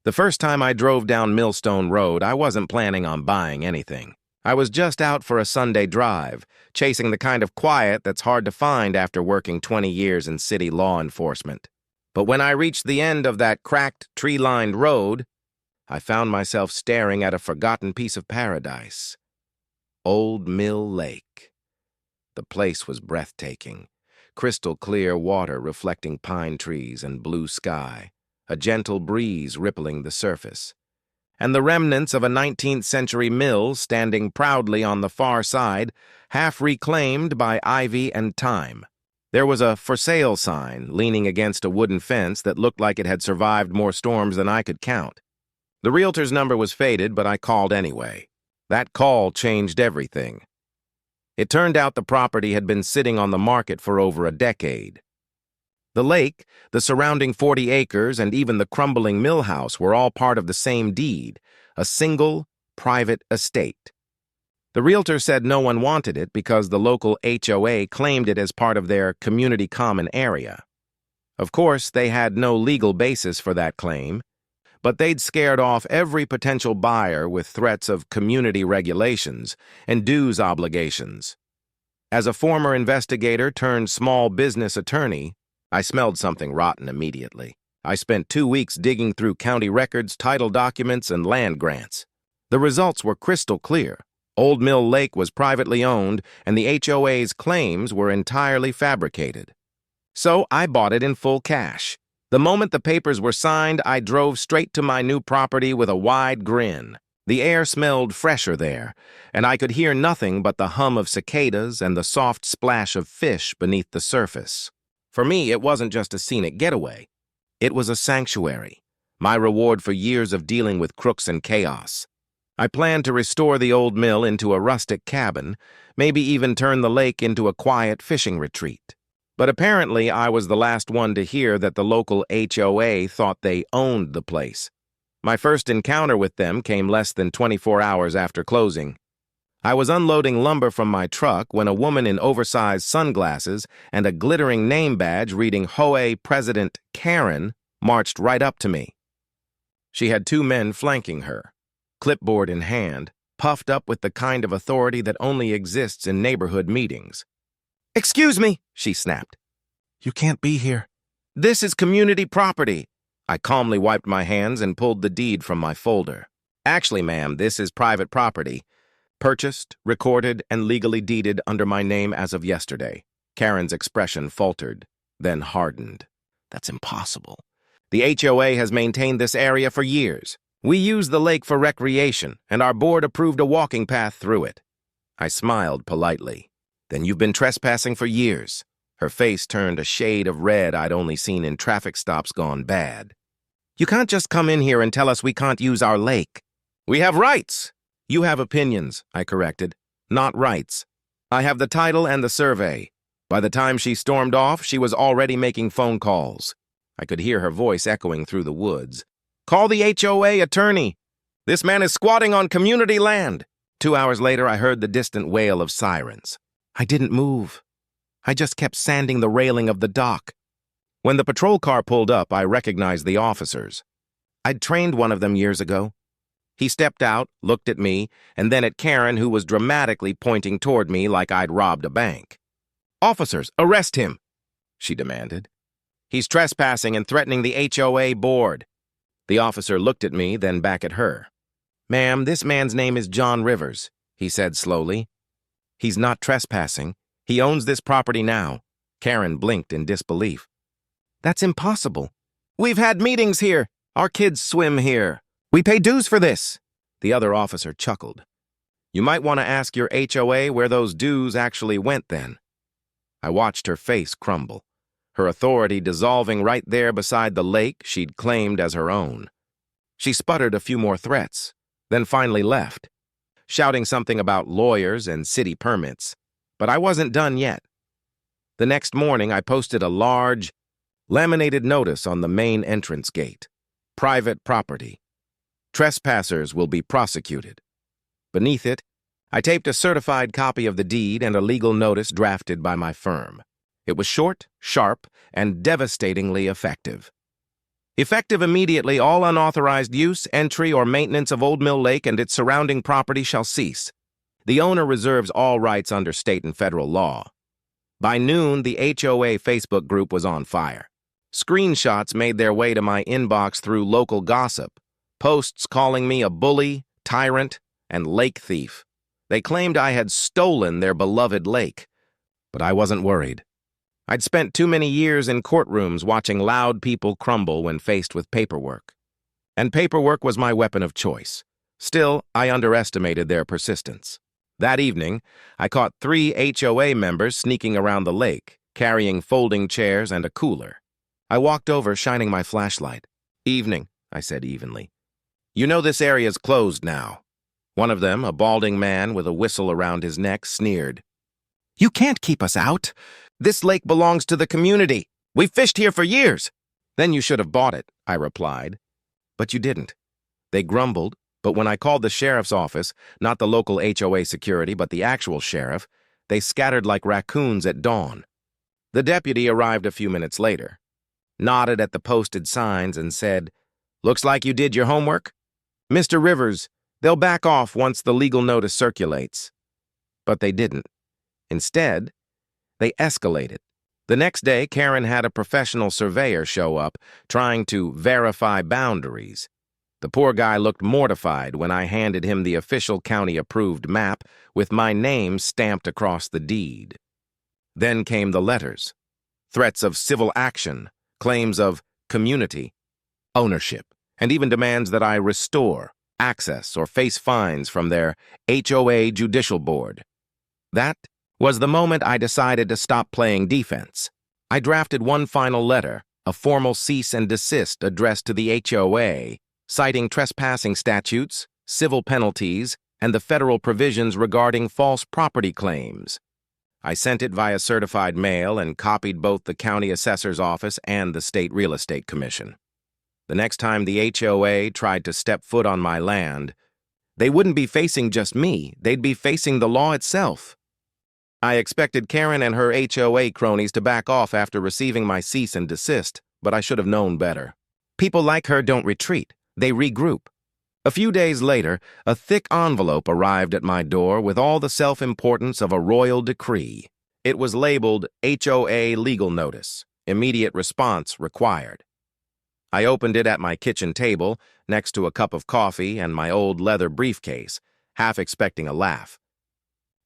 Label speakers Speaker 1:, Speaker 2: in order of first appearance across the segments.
Speaker 1: The first time I drove down Millstone Road, I wasn't planning on buying anything. I was just out for a Sunday drive, chasing the kind of quiet that's hard to find after working 20 years in city law enforcement. But when I reached the end of that cracked, tree-lined road, I found myself staring at a forgotten piece of paradise. Old Mill Lake. The place was breathtaking. Crystal clear water reflecting pine trees and blue sky, a gentle breeze rippling the surface, and the remnants of a 19th century mill standing proudly on the far side, half reclaimed by ivy and time. There was a for sale sign leaning against a wooden fence that looked like it had survived more storms than I could count. The realtor's number was faded, but I called anyway. That call changed everything. It turned out the property had been sitting on the market for over a decade. The lake, the surrounding 40 acres, and even the crumbling mill house were all part of the same deed, a single, private estate. The realtor said no one wanted it because the local HOA claimed it as part of their community common area. Of course, they had no legal basis for that claim, but they'd scared off every potential buyer with threats of community regulations and dues obligations. As a former investigator turned small business attorney, I smelled something rotten immediately. I spent 2 weeks digging through county records, title documents, and land grants. The results were crystal clear. Old Mill Lake was privately owned, and the HOA's claims were entirely fabricated. So I bought it in full cash. The moment the papers were signed, I drove straight to my new property with a wide grin. The air smelled fresher there, and I could hear nothing but the hum of cicadas and the soft splash of fish beneath the surface. For me, it wasn't just a scenic getaway. It was a sanctuary, my reward for years of dealing with crooks and chaos. I planned to restore the old mill into a rustic cabin, maybe even turn the lake into a quiet fishing retreat. But apparently I was the last one to hear that the local HOA thought they owned the place. My first encounter with them came less than 24 hours after closing. I was unloading lumber from my truck when a woman in oversized sunglasses and a glittering name badge reading HOA President Karen marched right up to me. She had 2 men flanking her, clipboard in hand, puffed up with the kind of authority that only exists in neighborhood meetings. "Excuse me," she snapped. "You can't be here. This is community property." I calmly wiped my hands and pulled the deed from my folder. "Actually, ma'am, this is private property. Purchased, recorded, and legally deeded under my name as of yesterday." Karen's expression faltered, then hardened. "That's impossible. The HOA has maintained this area for years. We use the lake for recreation, and our board approved a walking path through it." I smiled politely. "Then you've been trespassing for years." Her face turned a shade of red I'd only seen in traffic stops gone bad. "You can't just come in here and tell us we can't use our lake." "We have rights." "You have opinions," I corrected, "not rights. I have the title and the survey." By the time she stormed off, she was already making phone calls. I could hear her voice echoing through the woods. "Call the HOA attorney. This man is squatting on community land." 2 hours later, I heard the distant wail of sirens. I didn't move. I just kept sanding the railing of the dock. When the patrol car pulled up, I recognized the officers. I'd trained one of them years ago. He stepped out, looked at me, and then at Karen, who was dramatically pointing toward me like I'd robbed a bank. "Officers, arrest him," she demanded. "He's trespassing and threatening the HOA board." The officer looked at me, then back at her. "Ma'am, this man's name is John Rivers," he said slowly. "He's not trespassing. He owns this property now." Karen blinked in disbelief. "That's impossible. We've had meetings here. Our kids swim here. We pay dues for this." The other officer chuckled. "You might want to ask your HOA where those dues actually went then." I watched her face crumble, her authority dissolving right there beside the lake she'd claimed as her own. She sputtered a few more threats, then finally left, shouting something about lawyers and city permits. But I wasn't done yet. The next morning, I posted a large, laminated notice on the main entrance gate. "Private property. Trespassers will be prosecuted." Beneath it, I taped a certified copy of the deed and a legal notice drafted by my firm. It was short, sharp, and devastatingly effective. Effective immediately, all unauthorized use, entry, or maintenance of Old Mill Lake and its surrounding property shall cease. The owner reserves all rights under state and federal law. By noon, the HOA Facebook group was on fire. Screenshots made their way to my inbox through local gossip, posts calling me a bully, tyrant, and lake thief. They claimed I had stolen their beloved lake, but I wasn't worried. I'd spent too many years in courtrooms watching loud people crumble when faced with paperwork. And paperwork was my weapon of choice. Still, I underestimated their persistence. That evening, I caught 3 HOA members sneaking around the lake, carrying folding chairs and a cooler. I walked over, shining my flashlight. "Evening," I said evenly. "You know this area's closed now." One of them, a balding man with a whistle around his neck, sneered. "You can't keep us out. This lake belongs to the community. We've fished here for years." "Then you should have bought it," I replied. "But you didn't." They grumbled, but when I called the sheriff's office, not the local HOA security, but the actual sheriff, they scattered like raccoons at dawn. The deputy arrived a few minutes later, nodded at the posted signs, and said, "Looks like you did your homework. Mr. Rivers, they'll back off once the legal notice circulates." But they didn't. Instead, they escalated. The next day, Karen had a professional surveyor show up, trying to verify boundaries. The poor guy looked mortified when I handed him the official county-approved map with my name stamped across the deed. Then came the letters. Threats of civil action, claims of community, ownership, and even demands that I restore access or face fines from their HOA judicial board. That was the moment I decided to stop playing defense. I drafted one final letter, a formal cease and desist addressed to the HOA, citing trespassing statutes, civil penalties, and the federal provisions regarding false property claims. I sent it via certified mail and copied both the county assessor's office and the state real estate commission. The next time the HOA tried to step foot on my land, they wouldn't be facing just me, they'd be facing the law itself. I expected Karen and her HOA cronies to back off after receiving my cease and desist, but I should have known better. People like her don't retreat, they regroup. A few days later, a thick envelope arrived at my door with all the self-importance of a royal decree. It was labeled HOA Legal Notice, Immediate Response Required. I opened it at my kitchen table, next to a cup of coffee and my old leather briefcase, half expecting a laugh.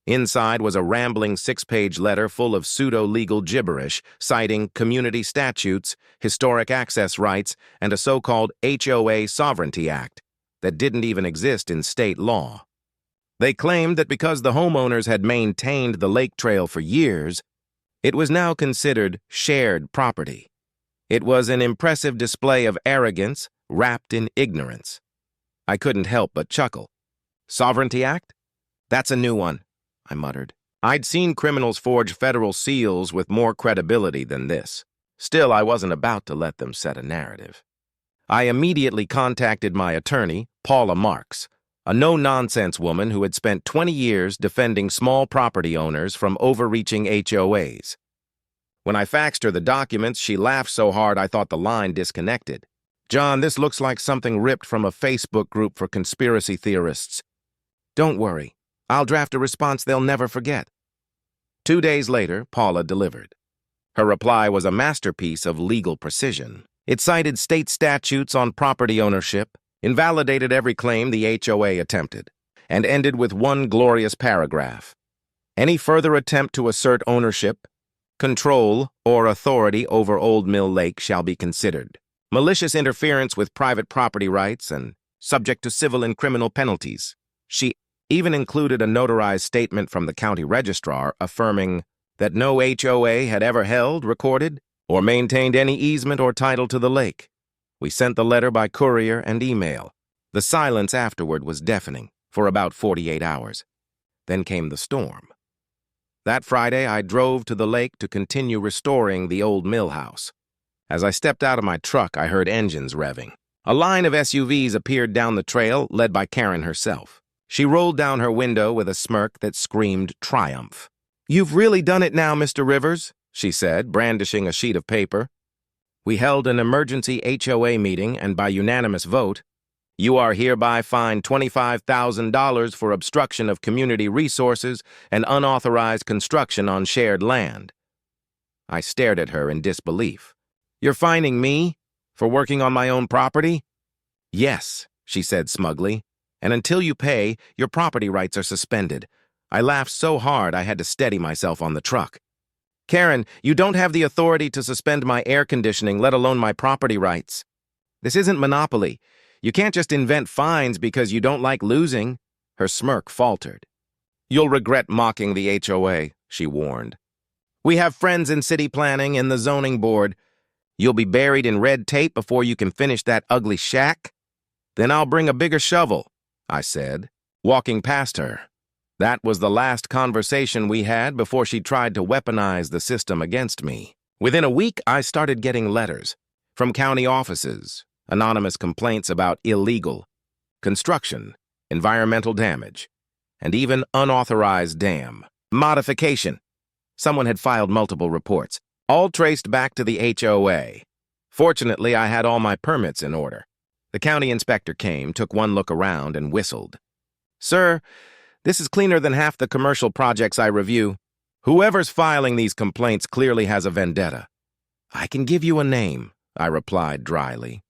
Speaker 1: Inside was a rambling 6-page letter full of pseudo-legal gibberish, citing community statutes, historic access rights, and a so-called HOA Sovereignty Act that didn't even exist in state law. They claimed that because the homeowners had maintained the lake trail for years, it was now considered shared property. It was an impressive display of arrogance wrapped in ignorance. I couldn't help but chuckle. Sovereignty Act? That's a new one, I muttered. I'd seen criminals forge federal seals with more credibility than this. Still, I wasn't about to let them set a narrative. I immediately contacted my attorney, Paula Marks, a no-nonsense woman who had spent 20 years defending small property owners from overreaching HOAs. When I faxed her the documents, she laughed so hard I thought the line disconnected. "John, this looks like something ripped from a Facebook group for conspiracy theorists." "Don't worry. I'll draft a response they'll never forget." 2 days later, Paula delivered. Her reply was a masterpiece of legal precision. It cited state statutes on property ownership, invalidated every claim the HOA attempted, and ended with one glorious paragraph. Any further attempt to assert ownership, control, or authority over Old Mill Lake shall be considered malicious interference with private property rights and subject to civil and criminal penalties. She even included a notarized statement from the county registrar affirming that no HOA had ever held, recorded, or maintained any easement or title to the lake. We sent the letter by courier and email. The silence afterward was deafening for about 48 hours. Then came the storm. That Friday, I drove to the lake to continue restoring the old mill house. As I stepped out of my truck, I heard engines revving. A line of SUVs appeared down the trail, led by Karen herself. She rolled down her window with a smirk that screamed triumph. "You've really done it now, Mr. Rivers," she said, brandishing a sheet of paper. We held an emergency HOA meeting, and by unanimous vote, you are hereby fined $25,000 for obstruction of community resources and unauthorized construction on shared land. I stared at her in disbelief. You're fining me for working on my own property? Yes, she said smugly, and until you pay, your property rights are suspended. I laughed so hard I had to steady myself on the truck. Karen, you don't have the authority to suspend my air conditioning, let alone my property rights. This isn't Monopoly. You can't just invent fines because you don't like losing. Her smirk faltered. You'll regret mocking the HOA, she warned. We have friends in city planning and the zoning board. You'll be buried in red tape before you can finish that ugly shack? Then I'll bring a bigger shovel, I said, walking past her. That was the last conversation we had before she tried to weaponize the system against me. Within a week, I started getting letters from county offices, anonymous complaints about illegal construction, environmental damage, and even unauthorized dam modification. Someone had filed multiple reports, all traced back to the HOA. Fortunately, I had all my permits in order. The county inspector came, took one look around, and whistled. Sir, this is cleaner than half the commercial projects I review. Whoever's filing these complaints clearly has a vendetta. I can give you a name, I replied dryly.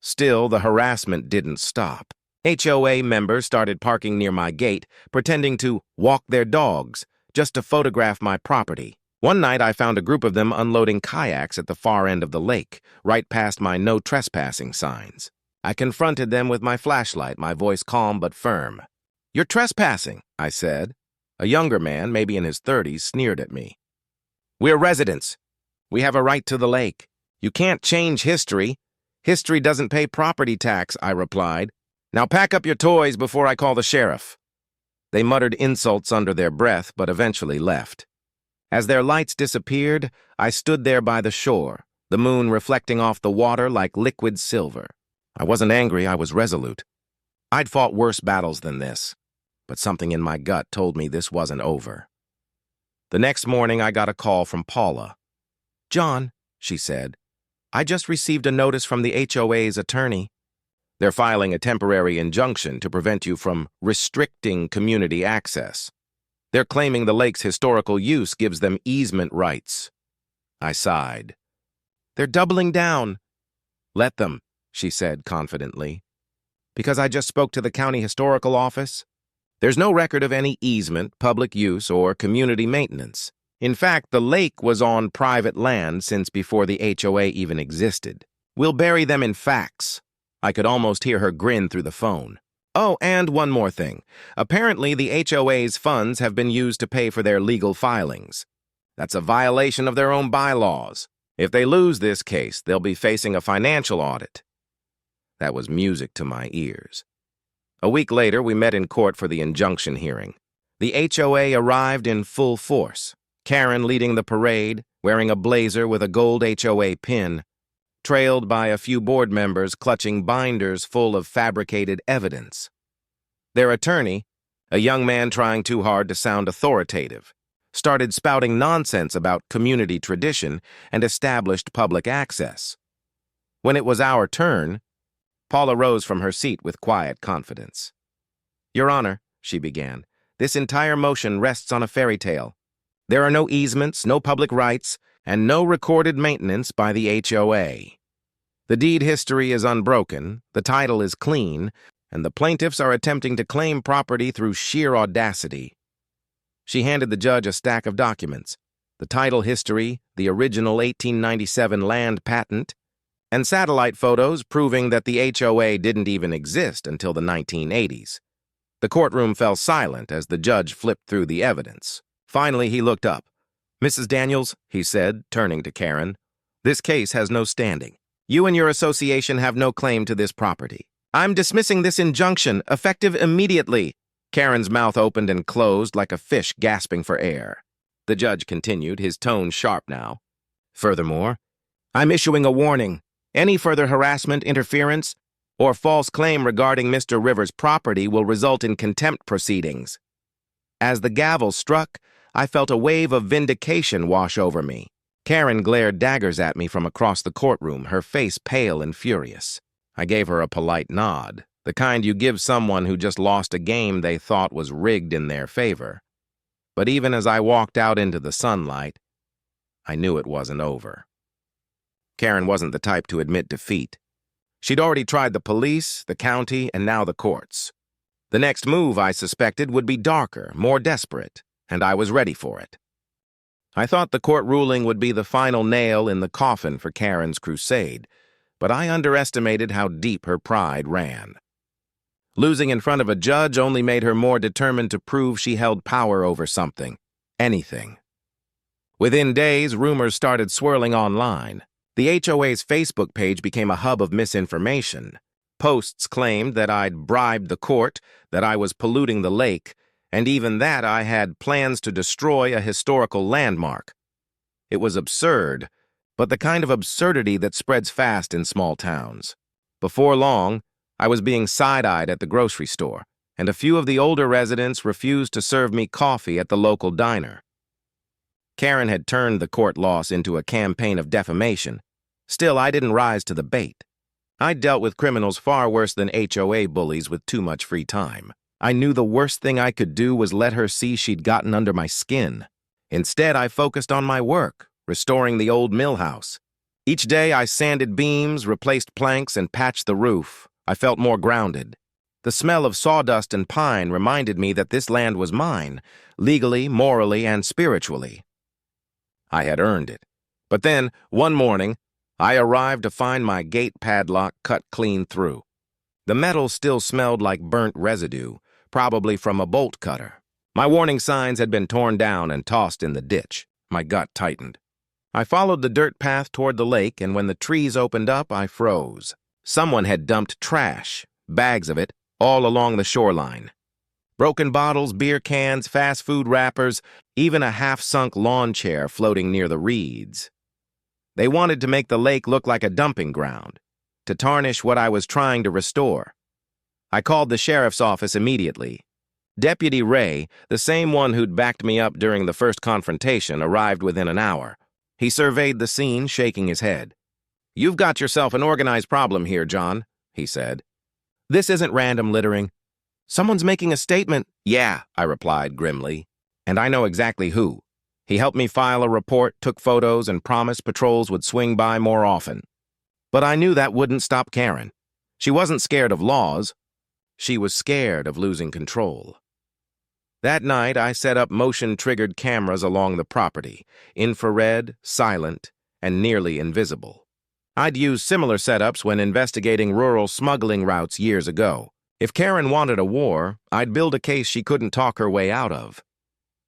Speaker 1: Still, the harassment didn't stop. HOA members started parking near my gate, pretending to walk their dogs, just to photograph my property. One night, I found a group of them unloading kayaks at the far end of the lake, right past my no trespassing signs. I confronted them with my flashlight, my voice calm but firm. You're trespassing, I said. A younger man, maybe in his 30s, sneered at me. We're residents. We have a right to the lake. You can't change history. History doesn't pay property tax, I replied. Now pack up your toys before I call the sheriff. They muttered insults under their breath, but eventually left. As their lights disappeared, I stood there by the shore, the moon reflecting off the water like liquid silver. I wasn't angry, I was resolute. I'd fought worse battles than this, but something in my gut told me this wasn't over. The next morning, I got a call from Paula. John, she said, I just received a notice from the HOA's attorney. They're filing a temporary injunction to prevent you from restricting community access. They're claiming the lake's historical use gives them easement rights. I sighed. They're doubling down. Let them, she said confidently. Because I just spoke to the county historical office? There's no record of any easement, public use, or community maintenance. In fact, the lake was on private land since before the HOA even existed. We'll bury them in facts. I could almost hear her grin through the phone. Oh, and one more thing. Apparently, the HOA's funds have been used to pay for their legal filings. That's a violation of their own bylaws. If they lose this case, they'll be facing a financial audit. That was music to my ears. A week later, we met in court for the injunction hearing. The HOA arrived in full force. Karen leading the parade, wearing a blazer with a gold HOA pin, trailed by a few board members clutching binders full of fabricated evidence. Their attorney, a young man trying too hard to sound authoritative, started spouting nonsense about community tradition and established public access. When it was our turn, Paula rose from her seat with quiet confidence. Your Honor, she began, this entire motion rests on a fairy tale. There are no easements, no public rights, and no recorded maintenance by the HOA. The deed history is unbroken, the title is clean, and the plaintiffs are attempting to claim property through sheer audacity. She handed the judge a stack of documents, the title history, the original 1897 land patent, and satellite photos proving that the HOA didn't even exist until the 1980s. The courtroom fell silent as the judge flipped through the evidence. Finally, he looked up. Mrs. Daniels, he said, turning to Karen, this case has no standing. You and your association have no claim to this property. I'm dismissing this injunction, effective immediately. Karen's mouth opened and closed like a fish gasping for air. The judge continued, his tone sharp now. Furthermore, I'm issuing a warning. Any further harassment, interference, or false claim regarding Mr. Rivers' property will result in contempt proceedings. As the gavel struck, I felt a wave of vindication wash over me. Karen glared daggers at me from across the courtroom, her face pale and furious. I gave her a polite nod, the kind you give someone who just lost a game they thought was rigged in their favor. But even as I walked out into the sunlight, I knew it wasn't over. Karen wasn't the type to admit defeat. She'd already tried the police, the county, and now the courts. The next move, I suspected, would be darker, more desperate, and I was ready for it. I thought the court ruling would be the final nail in the coffin for Karen's crusade, but I underestimated how deep her pride ran. Losing in front of a judge only made her more determined to prove she held power over something, anything. Within days, rumors started swirling online. The HOA's Facebook page became a hub of misinformation. Posts claimed that I'd bribed the court, that I was polluting the lake, and even that I had plans to destroy a historical landmark. It was absurd, but the kind of absurdity that spreads fast in small towns. Before long, I was being side-eyed at the grocery store, and a few of the older residents refused to serve me coffee at the local diner. Karen had turned the court loss into a campaign of defamation. Still, I didn't rise to the bait. I'd dealt with criminals far worse than HOA bullies with too much free time. I knew the worst thing I could do was let her see she'd gotten under my skin. Instead, I focused on my work, restoring the old mill house. Each day, I sanded beams, replaced planks, and patched the roof. I felt more grounded. The smell of sawdust and pine reminded me that this land was mine, legally, morally, and spiritually. I had earned it. But then, one morning, I arrived to find my gate padlock cut clean through. The metal still smelled like burnt residue, probably from a bolt cutter. My warning signs had been torn down and tossed in the ditch. My gut tightened. I followed the dirt path toward the lake, and when the trees opened up, I froze. Someone had dumped trash, bags of it, all along the shoreline. Broken bottles, beer cans, fast food wrappers, even a half-sunk lawn chair floating near the reeds. They wanted to make the lake look like a dumping ground, to tarnish what I was trying to restore. I called the sheriff's office immediately. Deputy Ray, the same one who'd backed me up during the first confrontation, arrived within an hour. He surveyed the scene, shaking his head. "You've got yourself an organized problem here, John," he said. "This isn't random littering. Someone's making a statement." "Yeah," I replied grimly. "And I know exactly who." He helped me file a report, took photos, and promised patrols would swing by more often. But I knew that wouldn't stop Karen. She wasn't scared of laws. She was scared of losing control. That night, I set up motion-triggered cameras along the property, infrared, silent, and nearly invisible. I'd used similar setups when investigating rural smuggling routes years ago. If Karen wanted a war, I'd build a case she couldn't talk her way out of.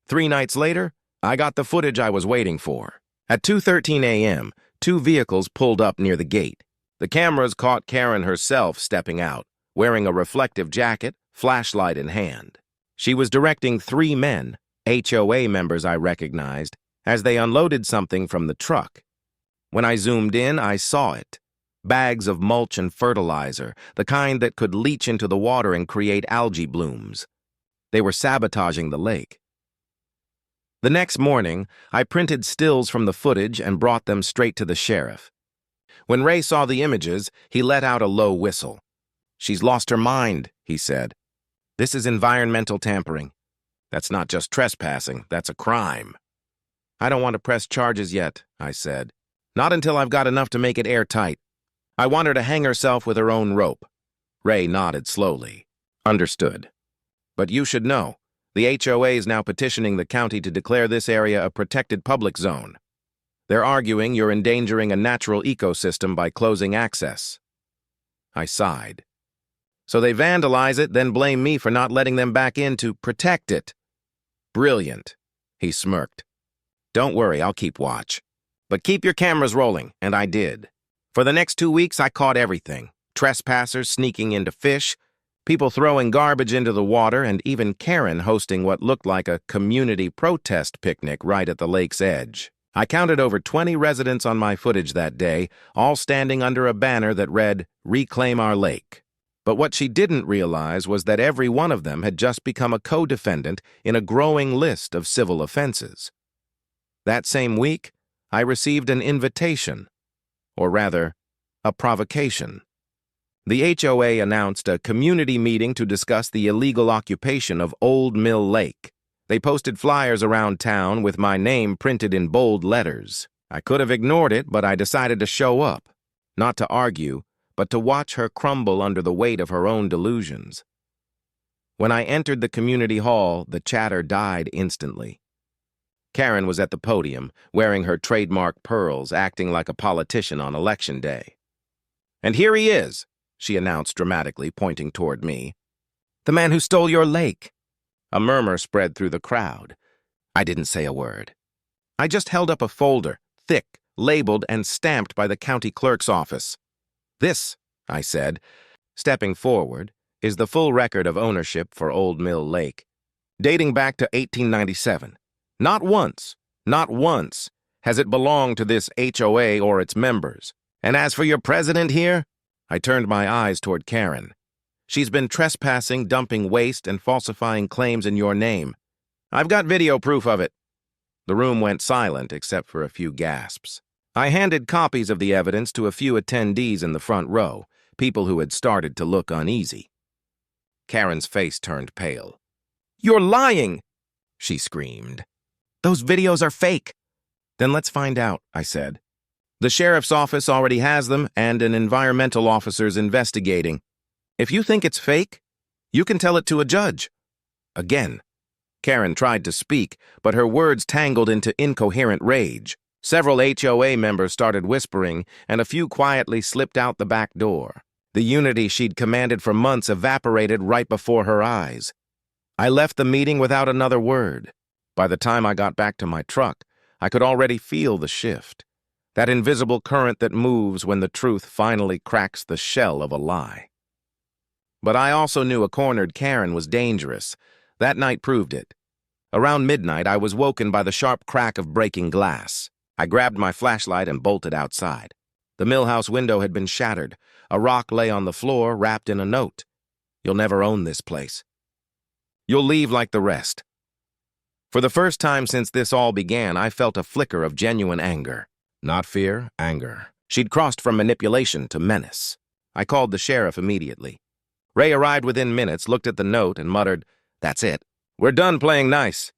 Speaker 1: 3 nights later, I got the footage I was waiting for. At 2:13 a.m., 2 vehicles pulled up near the gate. The cameras caught Karen herself stepping out, wearing a reflective jacket, flashlight in hand. She was directing 3 men, HOA members I recognized, as they unloaded something from the truck. When I zoomed in, I saw it. Bags of mulch and fertilizer, the kind that could leach into the water and create algae blooms. They were sabotaging the lake. The next morning, I printed stills from the footage and brought them straight to the sheriff. When Ray saw the images, he let out a low whistle. "She's lost her mind," he said. "This is environmental tampering. That's not just trespassing, that's a crime." "I don't want to press charges yet," I said. "Not until I've got enough to make it airtight. I want her to hang herself with her own rope." Ray nodded slowly. "Understood. But you should know, the HOA is now petitioning the county to declare this area a protected public zone. They're arguing you're endangering a natural ecosystem by closing access." I sighed. "So they vandalize it, then blame me for not letting them back in to protect it." "Brilliant," he smirked. "Don't worry, I'll keep watch. But keep your cameras rolling," and I did. For the next 2 weeks, I caught everything. Trespassers sneaking into fish, people throwing garbage into the water, and even Karen hosting what looked like a community protest picnic right at the lake's edge. I counted over 20 residents on my footage that day, all standing under a banner that read, "Reclaim Our Lake." But what she didn't realize was that every one of them had just become a co-defendant in a growing list of civil offenses. That same week, I received an invitation, or rather, a provocation. The HOA announced a community meeting to discuss the illegal occupation of Old Mill Lake. They posted flyers around town with my name printed in bold letters. I could have ignored it, but I decided to show up, not to argue, but to watch her crumble under the weight of her own delusions. When I entered the community hall, the chatter died instantly. Karen was at the podium, wearing her trademark pearls, acting like a politician on election day. "And here he is," she announced dramatically, pointing toward me. "The man who stole your lake." A murmur spread through the crowd. I didn't say a word. I just held up a folder, thick, labeled, and stamped by the county clerk's office. "This," I said, stepping forward, "is the full record of ownership for Old Mill Lake, dating back to 1897. Not once has it belonged to this HOA or its members. And as for your president here," I turned my eyes toward Karen. "She's been trespassing, dumping waste, and falsifying claims in your name. I've got video proof of it." The room went silent except for a few gasps. I handed copies of the evidence to a few attendees in the front row, people who had started to look uneasy. Karen's face turned pale. "You're lying!" she screamed. "Those videos are fake." "Then let's find out," I said. "The sheriff's office already has them, and an environmental officer's investigating. If you think it's fake, you can tell it to a judge." Again, Karen tried to speak, but her words tangled into incoherent rage. Several HOA members started whispering, and a few quietly slipped out the back door. The unity she'd commanded for months evaporated right before her eyes. I left the meeting without another word. By the time I got back to my truck, I could already feel the shift, that invisible current that moves when the truth finally cracks the shell of a lie. But I also knew a cornered Karen was dangerous. That night proved it. Around midnight, I was woken by the sharp crack of breaking glass. I grabbed my flashlight and bolted outside. The millhouse window had been shattered. A rock lay on the floor, wrapped in a note. "You'll never own this place. You'll leave like the rest." For the first time since this all began, I felt a flicker of genuine anger. Not fear, anger. She'd crossed from manipulation to menace. I called the sheriff immediately. Ray arrived within minutes, looked at the note, and muttered, "That's it. We're done playing nice."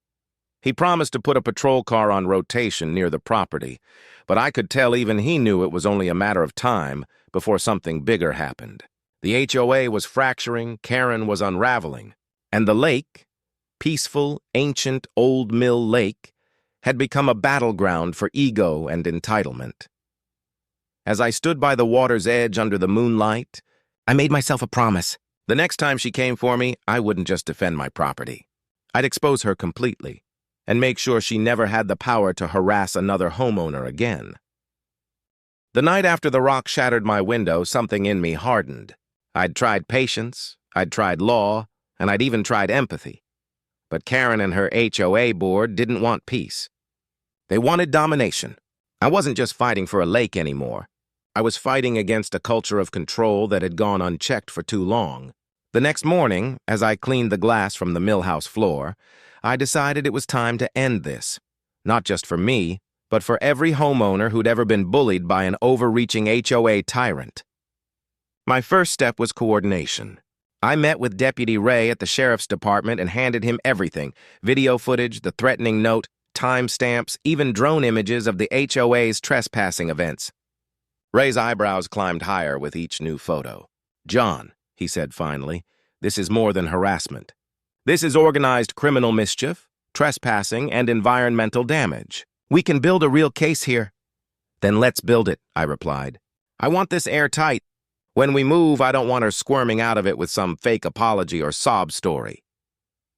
Speaker 1: He promised to put a patrol car on rotation near the property, but I could tell even he knew it was only a matter of time before something bigger happened. The HOA was fracturing, Karen was unraveling, and the lake, peaceful, ancient Old Mill Lake, had become a battleground for ego and entitlement. As I stood by the water's edge under the moonlight, I made myself a promise. The next time she came for me, I wouldn't just defend my property. I'd expose her completely and make sure she never had the power to harass another homeowner again. The night after the rock shattered my window, something in me hardened. I'd tried patience, I'd tried law, and I'd even tried empathy. But Karen and her HOA board didn't want peace. They wanted domination. I wasn't just fighting for a lake anymore. I was fighting against a culture of control that had gone unchecked for too long. The next morning, as I cleaned the glass from the millhouse floor, I decided it was time to end this. Not just for me, but for every homeowner who'd ever been bullied by an overreaching HOA tyrant. My first step was coordination. I met with Deputy Ray at the Sheriff's Department and handed him everything: video footage, the threatening note, timestamps, even drone images of the HOA's trespassing events. Ray's eyebrows climbed higher with each new photo. "John," he said finally, "this is more than harassment. This is organized criminal mischief, trespassing, and environmental damage. We can build a real case here." "Then let's build it," I replied. "I want this airtight. When we move, I don't want her squirming out of it with some fake apology or sob story."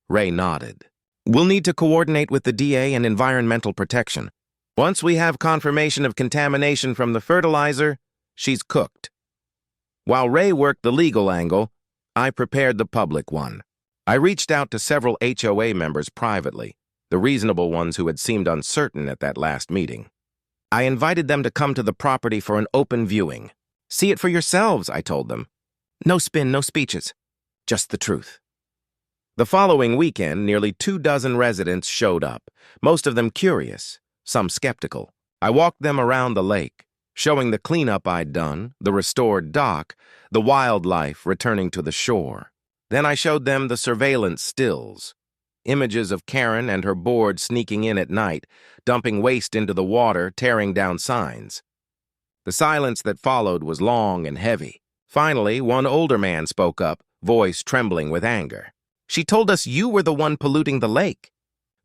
Speaker 1: Ray nodded. "We'll need to coordinate with the DA and Environmental Protection. Once we have confirmation of contamination from the fertilizer, she's cooked." While Ray worked the legal angle, I prepared the public one. I reached out to several HOA members privately, the reasonable ones who had seemed uncertain at that last meeting. I invited them to come to the property for an open viewing. "See it for yourselves," I told them. "No spin, no speeches. Just the truth." The following weekend, nearly 24 residents showed up, most of them curious, some skeptical. I walked them around the lake, showing the cleanup I'd done, the restored dock, the wildlife returning to the shore. Then I showed them the surveillance stills, images of Karen and her board sneaking in at night, dumping waste into the water, tearing down signs. The silence that followed was long and heavy. Finally, one older man spoke up, voice trembling with anger. "She told us you were the one polluting the lake,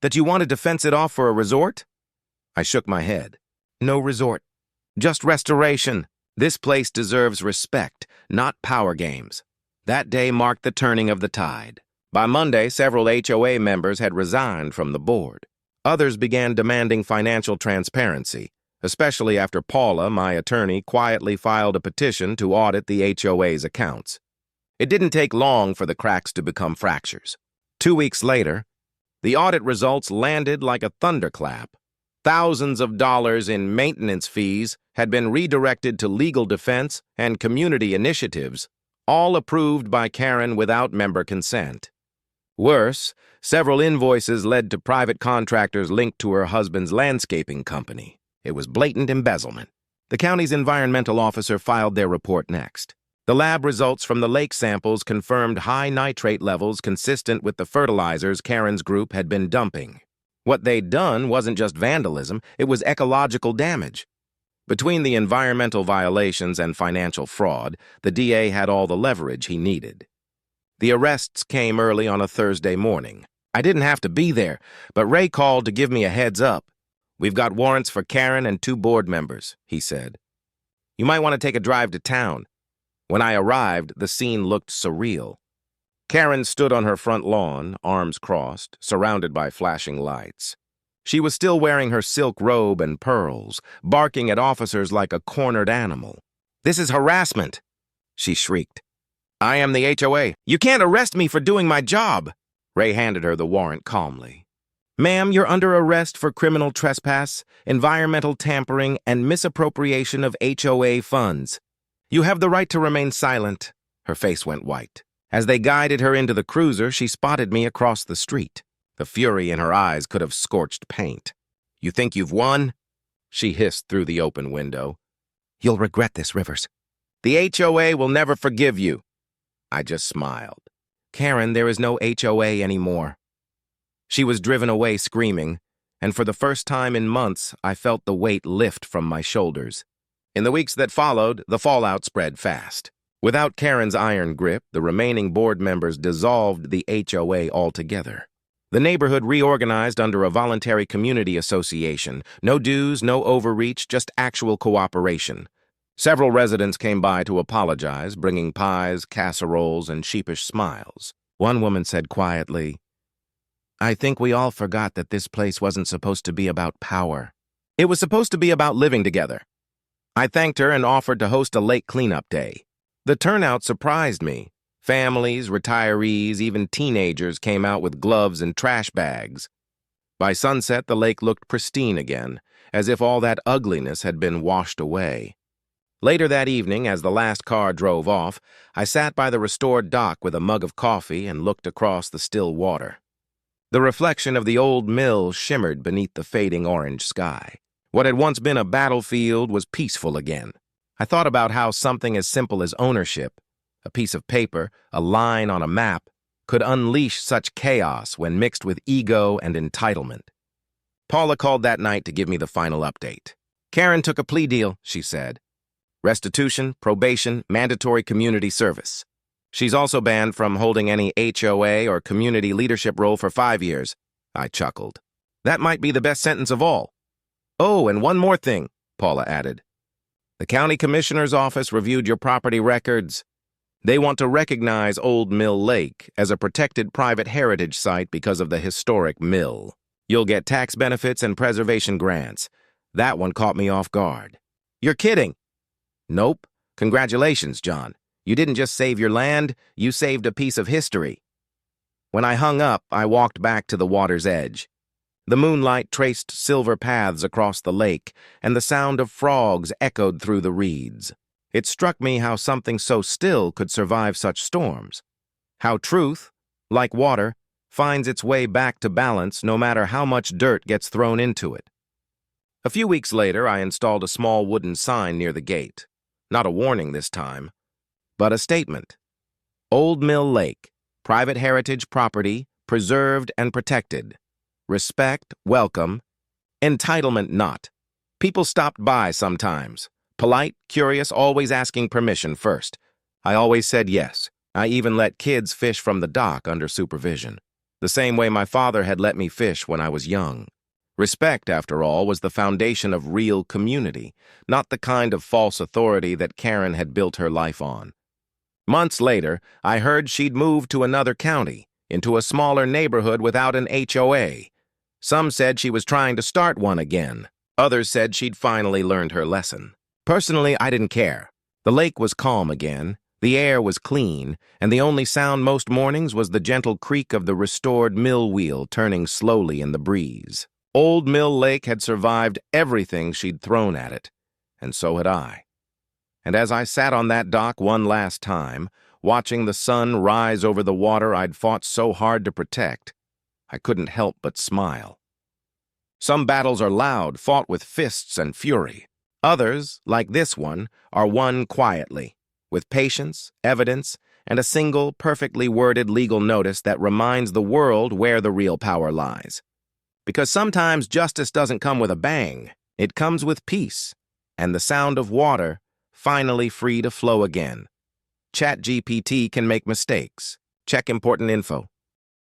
Speaker 1: that you wanted to fence it off for a resort?" I shook my head. "No resort. Just restoration. This place deserves respect, not power games." That day marked the turning of the tide. By Monday, several HOA members had resigned from the board. Others began demanding financial transparency, especially after Paula, my attorney, quietly filed a petition to audit the HOA's accounts. It didn't take long for the cracks to become fractures. 2 weeks later, the audit results landed like a thunderclap. Thousands of dollars in maintenance fees had been redirected to legal defense and community initiatives, all approved by Karen without member consent. Worse, several invoices led to private contractors linked to her husband's landscaping company. It was blatant embezzlement. The county's environmental officer filed their report next. The lab results from the lake samples confirmed high nitrate levels consistent with the fertilizers Karen's group had been dumping. What they'd done wasn't just vandalism, it was ecological damage. Between the environmental violations and financial fraud, the DA had all the leverage he needed. The arrests came early on a Thursday morning. I didn't have to be there, but Ray called to give me a heads up. "We've got warrants for Karen and 2 board members," he said. "You might want to take a drive to town." When I arrived, the scene looked surreal. Karen stood on her front lawn, arms crossed, surrounded by flashing lights. She was still wearing her silk robe and pearls, barking at officers like a cornered animal. "This is harassment," she shrieked. "I am the HOA. You can't arrest me for doing my job." Ray handed her the warrant calmly. "Ma'am, you're under arrest for criminal trespass, environmental tampering, and misappropriation of HOA funds. You have the right to remain silent." Her face went white. As they guided her into the cruiser, she spotted me across the street. The fury in her eyes could have scorched paint. "You think you've won?" she hissed through the open window. "You'll regret this, Rivers. The HOA will never forgive you." I just smiled. "Karen, there is no HOA anymore." She was driven away screaming, and for the first time in months, I felt the weight lift from my shoulders. In the weeks that followed, the fallout spread fast. Without Karen's iron grip, the remaining board members dissolved the HOA altogether. The neighborhood reorganized under a voluntary community association. No dues, no overreach, just actual cooperation. Several residents came by to apologize, bringing pies, casseroles, and sheepish smiles. One woman said quietly, "I think we all forgot that this place wasn't supposed to be about power. It was supposed to be about living together." I thanked her and offered to host a lake cleanup day. The turnout surprised me. Families, retirees, even teenagers came out with gloves and trash bags. By sunset, the lake looked pristine again, as if all that ugliness had been washed away. Later that evening, as the last car drove off, I sat by the restored dock with a mug of coffee and looked across the still water. The reflection of the old mill shimmered beneath the fading orange sky. What had once been a battlefield was peaceful again. I thought about how something as simple as ownership, a piece of paper, a line on a map, could unleash such chaos when mixed with ego and entitlement. Paula called that night to give me the final update. "Karen took a plea deal," she said. "Restitution, probation, mandatory community service. She's also banned from holding any HOA or community leadership role for 5 years. I chuckled. "That might be the best sentence of all." "Oh, and one more thing," Paula added. "The county commissioner's office reviewed your property records. They want to recognize Old Mill Lake as a protected private heritage site because of the historic mill. You'll get tax benefits and preservation grants. That one caught me off guard." "You're kidding." "Nope. Congratulations, John. You didn't just save your land, you saved a piece of history." When I hung up, I walked back to the water's edge. The moonlight traced silver paths across the lake, and the sound of frogs echoed through the reeds. It struck me how something so still could survive such storms. How truth, like water, finds its way back to balance no matter how much dirt gets thrown into it. A few weeks later, I installed a small wooden sign near the gate. Not a warning this time, but a statement. Old Mill Lake, private heritage property, preserved and protected. Respect, welcome, entitlement not. People stopped by sometimes. Polite, curious, always asking permission first. I always said yes. I even let kids fish from the dock under supervision. The same way my father had let me fish when I was young. Respect, after all, was the foundation of real community, not the kind of false authority that Karen had built her life on. Months later, I heard she'd moved to another county, into a smaller neighborhood without an HOA. Some said she was trying to start one again. Others said she'd finally learned her lesson. Personally, I didn't care. The lake was calm again, the air was clean, and the only sound most mornings was the gentle creak of the restored mill wheel turning slowly in the breeze. Old Mill Lake had survived everything she'd thrown at it, and so had I. And as I sat on that dock one last time, watching the sun rise over the water I'd fought so hard to protect, I couldn't help but smile. Some battles are loud, fought with fists and fury. Others, like this one, are won quietly, with patience, evidence, and a single, perfectly worded legal notice that reminds the world where the real power lies. Because sometimes justice doesn't come with a bang, it comes with peace, and the sound of water finally free to flow again. ChatGPT can make mistakes. Check important info.